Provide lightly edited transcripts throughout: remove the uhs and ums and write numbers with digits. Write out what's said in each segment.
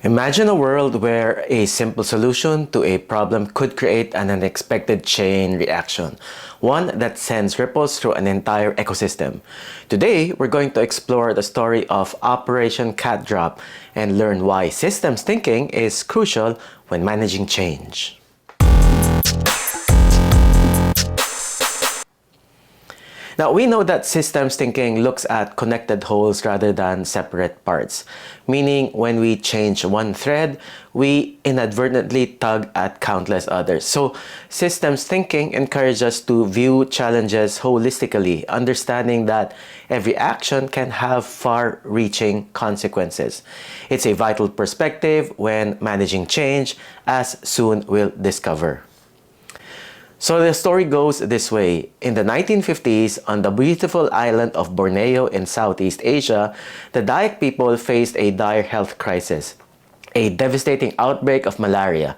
Imagine a world where a simple solution to a problem could create an unexpected chain reaction, one that sends ripples through an entire ecosystem. Today, we're going to explore the story of Operation Cat Drop and learn why systems thinking is crucial when managing change. Now, we know that systems thinking looks at connected wholes rather than separate parts, meaning when we change one thread, we inadvertently tug at countless others. So, systems thinking encourages us to view challenges holistically, understanding that every action can have far-reaching consequences. It's a vital perspective when managing change, as soon we'll discover. So the story goes this way. In the 1950s, on the beautiful island of Borneo in Southeast Asia, the Dayak people faced a dire health crisis, a devastating outbreak of malaria.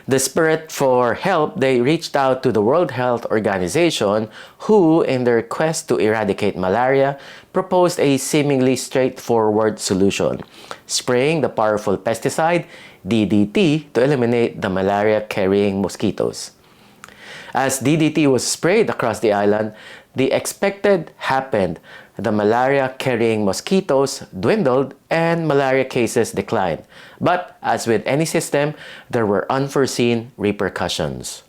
Desperate for help, they reached out to the World Health Organization, who, in their quest to eradicate malaria, proposed a seemingly straightforward solution: spraying the powerful pesticide DDT to eliminate the malaria-carrying mosquitoes. As DDT was sprayed across the island, the expected happened. The malaria-carrying mosquitoes dwindled and malaria cases declined. But as with any system, there were unforeseen repercussions.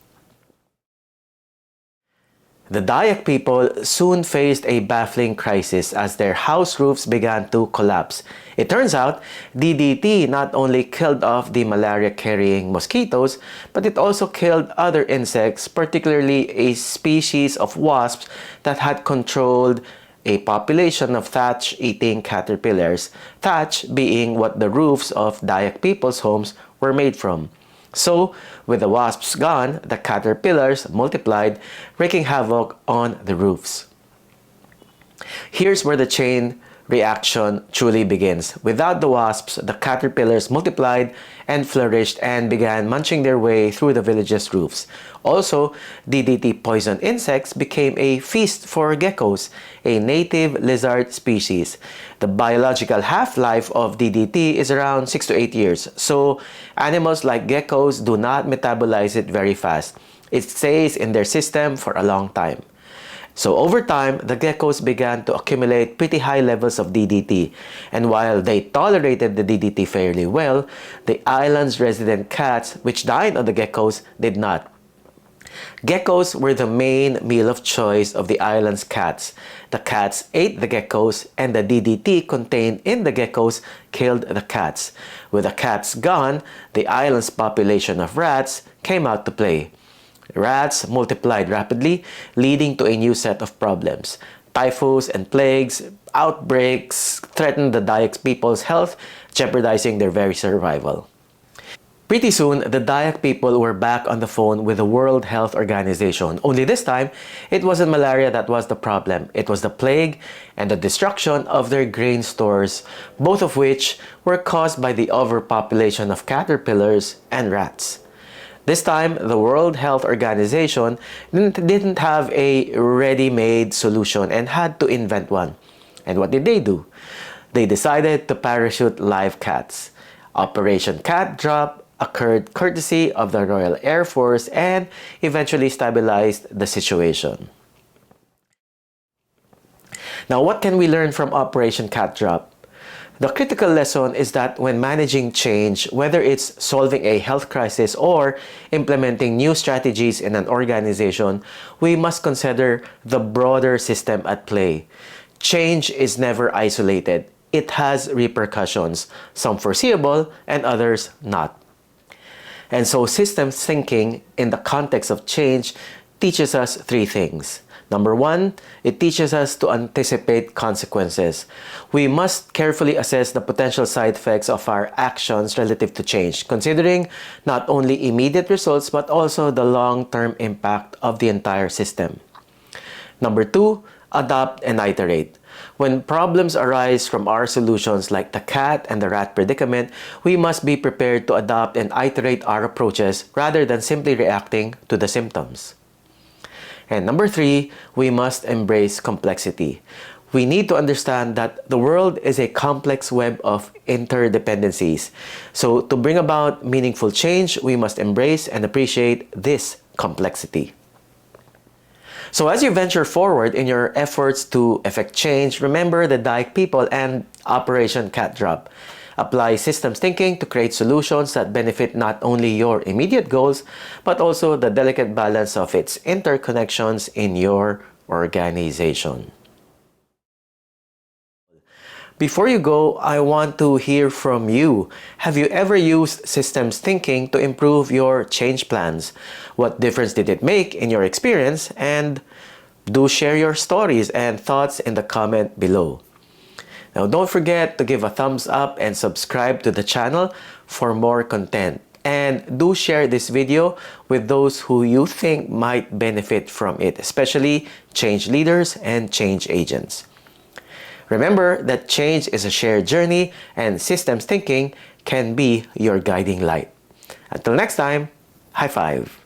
The Dayak people soon faced a baffling crisis as their house roofs began to collapse. It turns out, DDT not only killed off the malaria-carrying mosquitoes, but it also killed other insects, particularly a species of wasps that had controlled a population of thatch-eating caterpillars, thatch being what the roofs of Dayak people's homes were made from. So, with the wasps gone, the caterpillars multiplied, wreaking havoc on the roofs. Here's where the chain reaction truly begins. Without the wasps, the caterpillars multiplied and flourished and began munching their way through the village's roofs. Also, DDT poisoned insects became a feast for geckos, a native lizard species. The biological half-life of DDT is around 6 to 8 years, so animals like geckos do not metabolize it very fast. It stays in their system for a long time. So over time, the geckos began to accumulate pretty high levels of DDT, and while they tolerated the DDT fairly well, the island's resident cats, which dined on the geckos, did not. Geckos were the main meal of choice of the island's cats. The cats ate the geckos, and the DDT contained in the geckos killed the cats. With the cats gone, the island's population of rats came out to play. Rats multiplied rapidly, leading to a new set of problems. Typhus and plagues, outbreaks threatened the Dayak people's health, jeopardizing their very survival. Pretty soon, the Dayak people were back on the phone with the World Health Organization. Only this time, it wasn't malaria that was the problem. It was the plague and the destruction of their grain stores, both of which were caused by the overpopulation of caterpillars and rats. This time, the World Health Organization didn't have a ready-made solution and had to invent one. And what did they do? They decided to parachute live cats. Operation Cat Drop occurred courtesy of the Royal Air Force and eventually stabilized the situation. Now, what can we learn from Operation Cat Drop? The critical lesson is that when managing change, whether it's solving a health crisis or implementing new strategies in an organization, we must consider the broader system at play. Change is never isolated. It has repercussions, some foreseeable and others not. And so systems thinking in the context of change teaches us three things. Number one, it teaches us to anticipate consequences. We must carefully assess the potential side effects of our actions relative to change, considering not only immediate results but also the long-term impact of the entire system. Number two, adopt and iterate. When problems arise from our solutions like the cat and the rat predicament, we must be prepared to adopt and iterate our approaches rather than simply reacting to the symptoms. And number three, we must embrace complexity. We need to understand that the world is a complex web of interdependencies. So, to bring about meaningful change, we must embrace and appreciate this complexity. So, as you venture forward in your efforts to effect change, remember the Daik people and Operation Cat Drop. Apply systems thinking to create solutions that benefit not only your immediate goals, but also the delicate balance of its interconnections in your organization. Before you go, I want to hear from you. Have you ever used systems thinking to improve your change plans? What difference did it make in your experience? And do share your stories and thoughts in the comment below. Now, don't forget to give a thumbs up and subscribe to the channel for more content. And do share this video with those who you think might benefit from it, especially change leaders and change agents. Remember that change is a shared journey and systems thinking can be your guiding light. Until next time, high five!